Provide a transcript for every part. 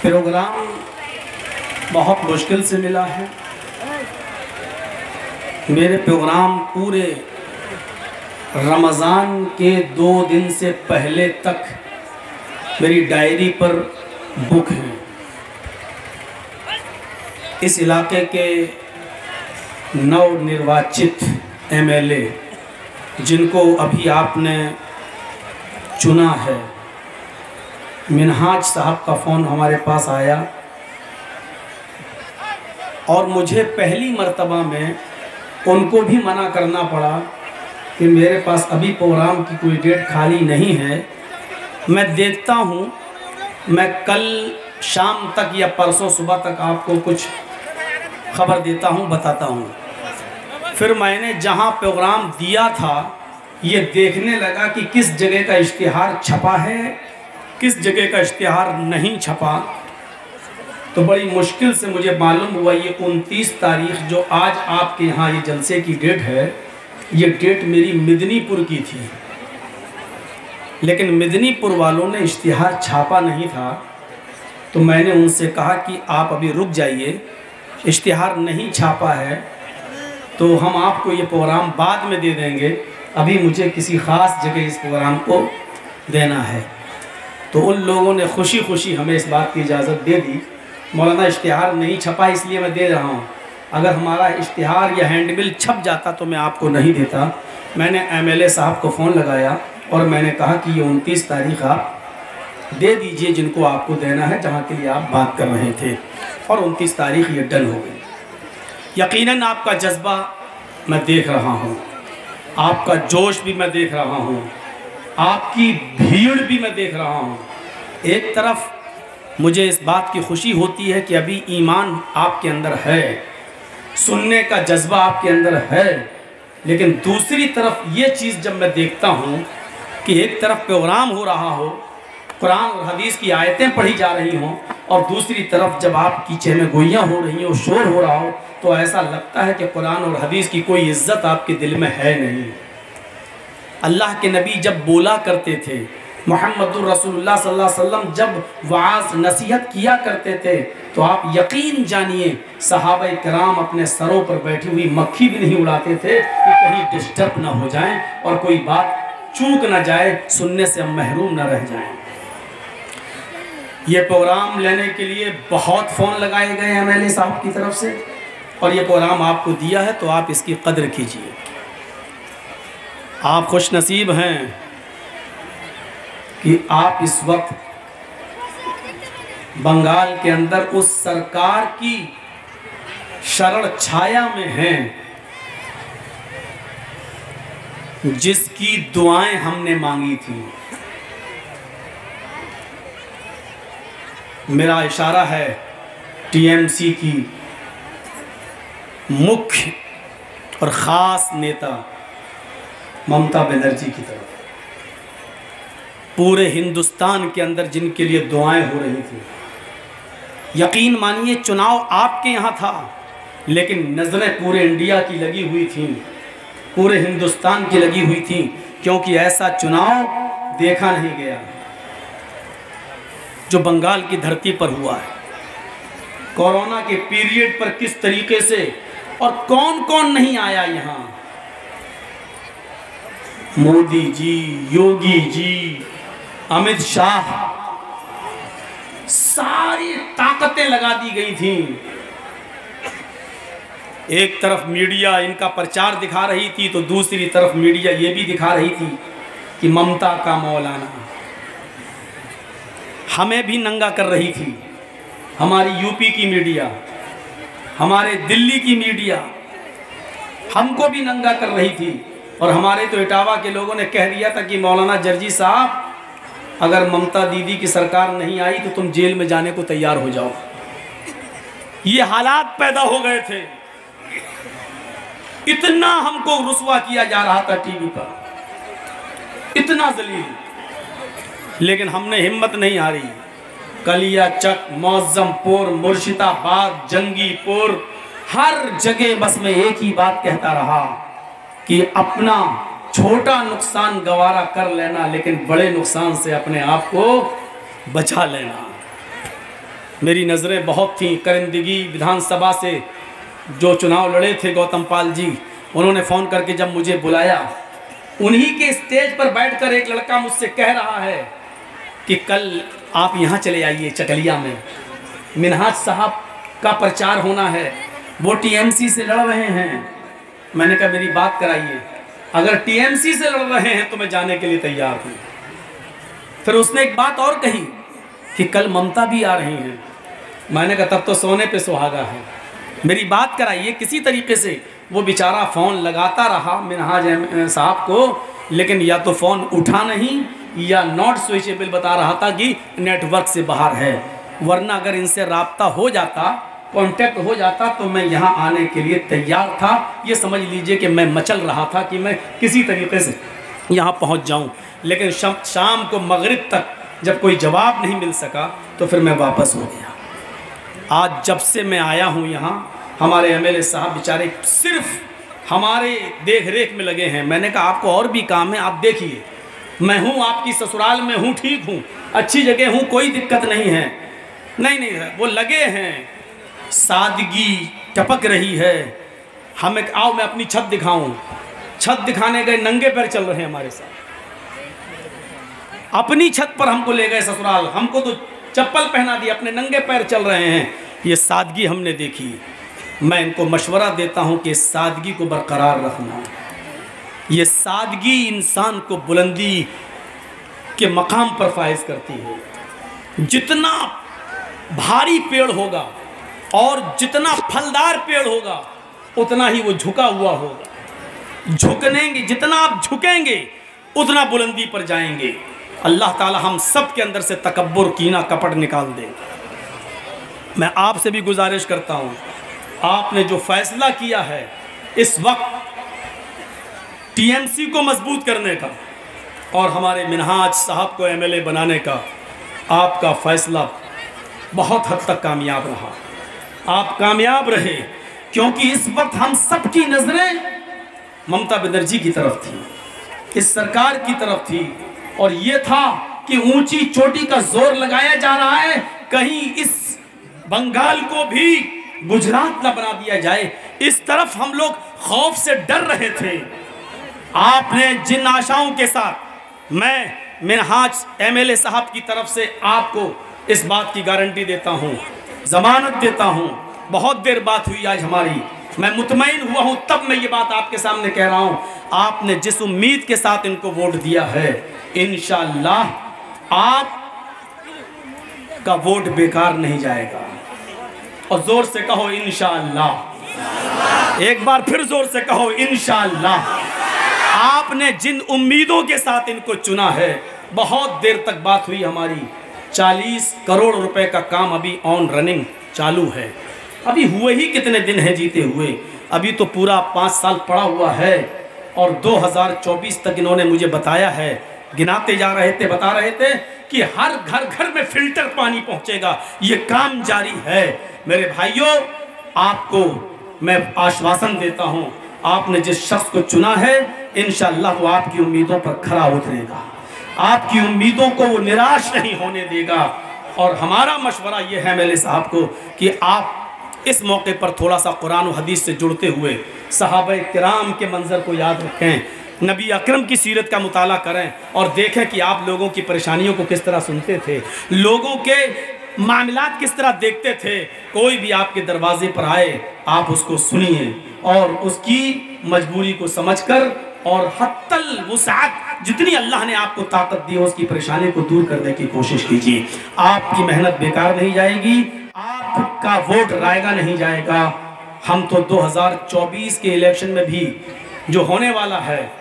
Programme बहुत मुश्किल से मिला है। मेरे प्रोग्राम पूरे रमज़ान के 2 दिन से पहले तक मेरी डायरी पर बुक हैं। इस इलाके के नवनिर्वाचित एमएलए जिनको अभी आपने चुना है, मिनहाज साहब का फ़ोन हमारे पास आया और मुझे पहली मर्तबा में उनको भी मना करना पड़ा कि मेरे पास अभी प्रोग्राम की कोई डेट खाली नहीं है, मैं देखता हूँ, मैं कल शाम तक या परसों सुबह तक आपको कुछ खबर देता हूँ, बताता हूँ। फिर मैंने जहाँ प्रोग्राम दिया था ये देखने लगा कि किस जगह का इश्तिहार छपा है, किस जगह का इश्तिहार नहीं छपा। तो बड़ी मुश्किल से मुझे मालूम हुआ ये 29 तारीख जो आज आपके यहाँ ये जलसे की डेट है, ये डेट मेरी मिदनीपुर की थी, लेकिन मिदनीपुर वालों ने इश्तिहार छापा नहीं था। तो मैंने उनसे कहा कि आप अभी रुक जाइए, इश्तिहार नहीं छापा है तो हम आपको ये प्रोग्राम बाद में दे देंगे, अभी मुझे किसी ख़ास जगह इस प्रोग्राम को देना है। तो उन लोगों ने खुशी खुशी हमें इस बात की इजाज़त दे दी। मौलाना इश्तिहार नहीं छपा इसलिए मैं दे रहा हूँ, अगर हमारा इश्तिहार या हैंडबिल छप जाता तो मैं आपको नहीं देता। मैंने एमएलए साहब को फ़ोन लगाया और मैंने कहा कि ये 29 तारीख आप दे दीजिए जिनको आपको देना है, जहाँ के लिए आप बात कर रहे थे, और 29 तारीख ये डन हो गई। यकीनन आपका जज्बा मैं देख रहा हूँ, आपका जोश भी मैं देख रहा हूँ, आपकी भीड़ भी मैं देख रहा हूँ। एक तरफ मुझे इस बात की खुशी होती है कि अभी ईमान आपके अंदर है, सुनने का जज्बा आपके अंदर है, लेकिन दूसरी तरफ ये चीज़ जब मैं देखता हूँ कि एक तरफ प्रोग्राम हो रहा हो, कुरान और हदीस की आयतें पढ़ी जा रही हों, और दूसरी तरफ जब आपकी चहमे गोइयाँ हो रही हो, शोर हो रहा हो, तो ऐसा लगता है कि कुरान और हदीस की कोई इज़्ज़त आपके दिल में है नहीं। अल्लाह के नबी जब बोला करते थे, मुहम्मदुर रसूलुल्लाह सल्लल्लाहु अलैहि वसल्लम जब वाज़ नसीहत किया करते थे, तो आप यकीन जानिए सहाबा किराम अपने सरों पर बैठी हुई मक्खी भी नहीं उड़ाते थे कि कहीं डिस्टर्ब ना हो जाएं और कोई बात चूक ना जाए, सुनने से हम महरूम ना रह जाएं। ये प्रोग्राम लेने के लिए बहुत फ़ोन लगाए गए एमएलए साहब की तरफ से, और ये प्रोग्राम आपको दिया है तो आप इसकी कदर कीजिए। आप खुश नसीब हैं कि आप इस वक्त बंगाल के अंदर उस सरकार की शरण छाया में हैं जिसकी दुआएं हमने मांगी थी। मेरा इशारा है टीएमसी की मुख्य और ख़ास नेता ममता बनर्जी की तरफ। पूरे हिंदुस्तान के अंदर जिनके लिए दुआएं हो रही थी, यकीन मानिए चुनाव आपके यहाँ था, लेकिन नज़रें पूरे इंडिया की लगी हुई थी, पूरे हिंदुस्तान की लगी हुई थी, क्योंकि ऐसा चुनाव देखा नहीं गया जो बंगाल की धरती पर हुआ है। कोरोना के पीरियड पर किस तरीके से और कौन कौन नहीं आया यहाँ, मोदी जी, योगी जी, अमित शाह, सारी ताकतें लगा दी गई थी। एक तरफ मीडिया इनका प्रचार दिखा रही थी तो दूसरी तरफ मीडिया ये भी दिखा रही थी कि ममता का मौलाना, हमें भी नंगा कर रही थी। हमारी यूपी की मीडिया, हमारे दिल्ली की मीडिया हमको भी नंगा कर रही थी, और हमारे तो इटावा के लोगों ने कह दिया था कि मौलाना जर्जी साहब, अगर ममता दीदी की सरकार नहीं आई तो तुम जेल में जाने को तैयार हो जाओ। ये हालात पैदा हो गए थे, इतना हमको रुसवा किया जा रहा था टीवी पर, इतना जलील, लेकिन हमने हिम्मत नहीं हारी। कलियाचक, मौज़मपुर, मुर्शिदाबाद, जंगीपुर, हर जगह बस मैं एक ही बात कहता रहा कि अपना छोटा नुकसान गवारा कर लेना, लेकिन बड़े नुकसान से अपने आप को बचा लेना। मेरी नज़रें बहुत थीं। करिंदगी विधानसभा से जो चुनाव लड़े थे गौतम पाल जी, उन्होंने फ़ोन करके जब मुझे बुलाया, उन्हीं के स्टेज पर बैठकर एक लड़का मुझसे कह रहा है कि कल आप यहाँ चले आइए चकलिया में, मिन्हाज साहब का प्रचार होना है, वो टीएमसी से लड़ रहे हैं। मैंने कहा मेरी बात कराइए, अगर टीएमसी से लड़ रहे हैं तो मैं जाने के लिए तैयार हूँ। फिर उसने एक बात और कही कि कल ममता भी आ रही हैं। मैंने कहा तब तो सोने पे सुहागा है, मेरी बात कराइए। किसी तरीके से वो बेचारा फ़ोन लगाता रहा मिन्हाज साहब को, लेकिन या तो फ़ोन उठा नहीं या नॉट स्विचेबल बता रहा था कि नेटवर्क से बाहर है। वरना अगर इनसे राब्ता हो जाता, कांटेक्ट हो जाता, तो मैं यहाँ आने के लिए तैयार था। ये समझ लीजिए कि मैं मचल रहा था कि मैं किसी तरीके से यहाँ पहुँच जाऊँ। लेकिन शाम को मगरिब तक जब कोई जवाब नहीं मिल सका तो फिर मैं वापस हो गया। आज जब से मैं आया हूँ यहाँ, हमारे एमएलए साहब बेचारे सिर्फ हमारे देख रेख में लगे हैं। मैंने कहा आपको और भी काम है, आप देखिए, मैं हूँ आपकी ससुराल में हूँ, ठीक हूँ, अच्छी जगह हूँ, कोई दिक्कत नहीं है। नहीं वो लगे हैं, सादगी टपक रही है। हमें आओ मैं अपनी छत दिखाऊं। छत दिखाने गए, नंगे पैर चल रहे हैं हमारे साथ, अपनी छत पर हमको ले गए ससुराल, हमको तो चप्पल पहना दी, अपने नंगे पैर चल रहे हैं। ये सादगी हमने देखी। मैं इनको मशवरा देता हूं कि सादगी को बरकरार रखना। ये सादगी इंसान को बुलंदी के मकाम पर फाइज करती है। जितना भारी पेड़ होगा और जितना फलदार पेड़ होगा उतना ही वो झुका हुआ होगा। झुकनेंगे, जितना आप झुकेंगे उतना बुलंदी पर जाएंगे। अल्लाह ताला हम सब के अंदर से तकब्बुर, कीना, कपट निकाल दे। मैं आपसे भी गुजारिश करता हूँ, आपने जो फैसला किया है इस वक्त टीएमसी को मजबूत करने का और हमारे मिन्हाज साहब को एमएलए बनाने का, आपका फैसला बहुत हद तक कामयाब रहा। आप कामयाब रहे, क्योंकि इस वक्त हम सब की नज़रें ममता बनर्जी की तरफ थी, इस सरकार की तरफ थी। और ये था कि ऊंची चोटी का जोर लगाया जा रहा है, कहीं इस बंगाल को भी गुजरात न बना दिया जाए। इस तरफ हम लोग खौफ से डर रहे थे। आपने जिन आशाओं के साथ, मैं मिन्हाज एमएलए साहब की तरफ से आपको इस बात की गारंटी देता हूँ, जमानत देता हूँ। बहुत देर बात हुई आज हमारी, मैं मुतमईन हुआ हूँ, तब मैं ये बात आपके सामने कह रहा हूँ। आपने जिस उम्मीद के साथ इनको वोट दिया है, इंशाअल्लाह आप का वोट बेकार नहीं जाएगा। और जोर से कहो इंशाअल्लाह, एक बार फिर जोर से कहो इंशाअल्लाह। आपने जिन उम्मीदों के साथ इनको चुना है, बहुत देर तक बात हुई हमारी, 40 करोड़ रुपए का काम अभी ऑन रनिंग चालू है। अभी हुए ही कितने दिन हैं जीते हुए, अभी तो पूरा 5 साल पड़ा हुआ है। और 2024 तक इन्होंने मुझे बताया है, गिनाते जा रहे थे, बता रहे थे कि हर घर घर में फिल्टर पानी पहुंचेगा। ये काम जारी है। मेरे भाइयों, आपको मैं आश्वासन देता हूं, आपने जिस शख्स को चुना है इंशाअल्लाह वो आपकी उम्मीदों पर खरा उतरेगा, आपकी उम्मीदों को वो निराश नहीं होने देगा। और हमारा मशवरा ये है एमएलए साहब को कि आप इस मौके पर थोड़ा सा कुरान और हदीस से जुड़ते हुए सहाबा किराम के मंजर को याद रखें, नबी अकरम की सीरत का मुताला करें और देखें कि आप लोगों की परेशानियों को किस तरह सुनते थे, लोगों के मामलात किस तरह देखते थे। कोई भी आपके दरवाजे पर आए, आप उसको सुनिए और उसकी मजबूरी को समझकर और हत्तल वुसात, जितनी अल्लाह ने आपको ताकत दी हो, उसकी परेशानी को दूर करने की कोशिश कीजिए। आपकी मेहनत बेकार नहीं जाएगी, आपका वोट रायगा नहीं जाएगा। हम तो 2024 के इलेक्शन में भी जो होने वाला है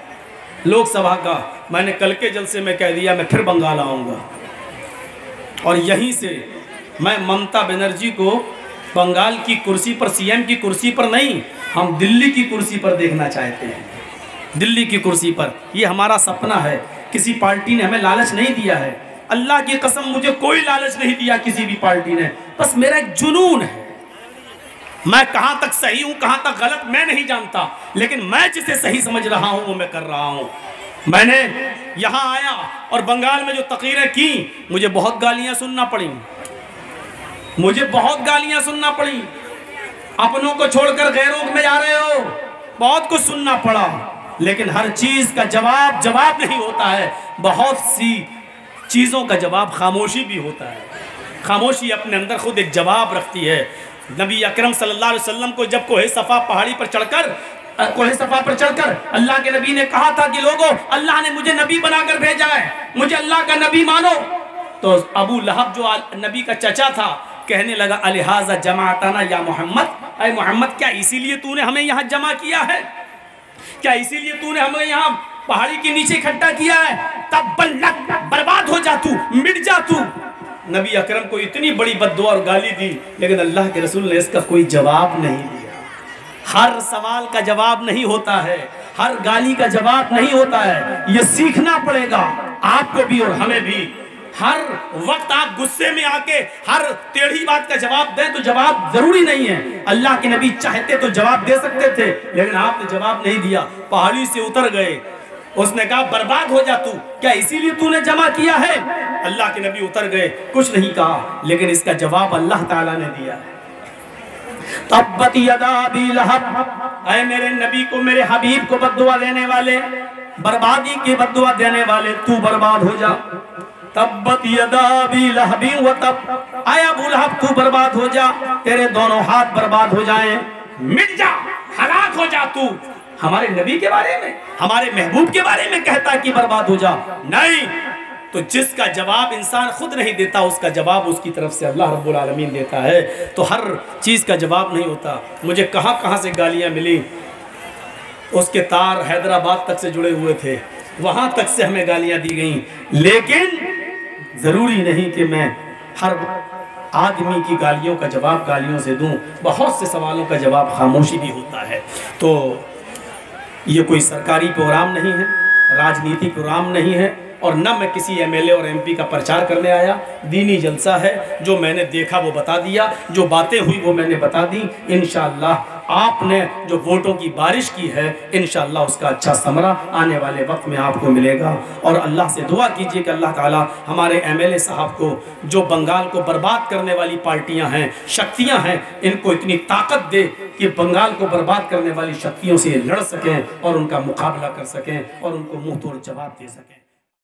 लोकसभा का, मैंने कल के जलसे में कह दिया, मैं फिर बंगाल आऊँगा और यहीं से मैं ममता बनर्जी को बंगाल की कुर्सी पर, सीएम की कुर्सी पर नहीं, हम दिल्ली की कुर्सी पर देखना चाहते हैं। दिल्ली की कुर्सी पर, ये हमारा सपना है। किसी पार्टी ने हमें लालच नहीं दिया है, अल्लाह की कसम मुझे कोई लालच नहीं दिया किसी भी पार्टी ने। बस मेरा एक जुनून है, मैं कहाँ तक सही हूँ कहाँ तक गलत मैं नहीं जानता, लेकिन मैं जिसे सही समझ रहा हूँ वो मैं कर रहा हूँ। मैंने यहाँ आया और बंगाल में जो तकरीरें की, मुझे बहुत गालियाँ सुनना पड़ी, मुझे बहुत गालियां सुनना पड़ी, अपनों को छोड़कर गैरों में जा रहे हो, बहुत कुछ सुनना पड़ा, लेकिन हर चीज का जवाब नहीं होता है। बहुत सी चीजों का जवाब खामोशी भी होता है। खामोशी अपने अंदर खुद एक जवाब रखती है। नबी अकरम सल्लल्लाहु अलैहि वसल्लम को जब कोहे सफ़ा पहाड़ी पर चढ़कर अल्लाह के नबी ने कहा था कि लोगों, अल्लाह ने मुझे नबी बनाकर भेजा है, मुझे अल्लाह का नबी मानो, तो अबू लहब जो नबी का चचा था कहने लगा अलिहाजा जमाअतना या मोहम्मद, अरे मोहम्मद क्या इसीलिए तूने हमें यहाँ जमा किया है? क्या इसीलिए तूने हमें यहाँ पहाड़ी के नीचे इकट्ठा किया है? तब बर्बाद हो जा तू, मिट जा तू। नबी अकरम को इतनी बड़ी बद्दुआ और गाली दी, लेकिन अल्लाह के रसूल ने इसका कोई जवाब नहीं दिया। हर सवाल का जवाब नहीं होता है, हर गाली का जवाब नहीं होता है। ये सीखना पड़ेगा आपको भी और हमें भी। हर वक्त आप गुस्से में आके हर टेढ़ी बात का जवाब दें तो जवाब जरूरी नहीं है। अल्लाह के नबी चाहते तो जवाब दे सकते थे, लेकिन आपने जवाब नहीं दिया, पहाड़ी से उतर गए। उसने कहा बर्बाद हो जा तू, क्या इसीलिए तूने जमा किया है? अल्लाह के नबी उतर गए, कुछ नहीं कहा, लेकिन इसका जवाब अल्लाह ताला ने दिया। तब्बत यदा अबी लहब, ऐ मेरे नबी को, मेरे हबीब को बद्दुआ देने वाले, बर्बादी की बद्दुआ देने वाले, तू बर्बाद हो जा। तब्बत यदा अबी लहब व तब, आया अबू लहब तू बर्बाद हो जा, तेरे दोनों हाथ बर्बाद हो जाएं, मिट जा, हलाक हो जा तू। हमारे नबी के बारे में, हमारे महबूब के बारे में कहता है कि बर्बाद हो जा? नहीं। तो जिसका जवाब इंसान खुद नहीं देता, उसका जवाब उसकी तरफ से अल्लाह रब्बुल आलमीन देता है। तो हर चीज़ का जवाब नहीं होता। मुझे कहाँ से गालियाँ मिली, उसके तार हैदराबाद तक से जुड़े हुए थे, वहाँ तक से हमें गालियाँ दी गई, लेकिन ज़रूरी नहीं कि मैं हर आदमी की गालियों का जवाब गालियों से दूं। बहुत से सवालों का जवाब खामोशी भी होता है। तो ये कोई सरकारी प्रोग्राम नहीं है, राजनीतिक प्रोग्राम नहीं है, और न मैं किसी एमएलए और एमपी का प्रचार करने आया। दीनी जलसा है, जो मैंने देखा वो बता दिया, जो बातें हुई वो मैंने बता दी। इंशाअल्लाह आपने जो वोटों की बारिश की है, इंशाअल्लाह उसका अच्छा समरा आने वाले वक्त में आपको मिलेगा। और अल्लाह से दुआ कीजिए कि अल्लाह ताला हमारे एमएलए साहब को, जो बंगाल को बर्बाद करने वाली पार्टियां हैं, शक्तियां हैं, इनको इतनी ताकत दे कि बंगाल को बर्बाद करने वाली शक्तियों से लड़ सकें और उनका मुकाबला कर सकें और उनको मुंह तोड़ जवाब दे सकें।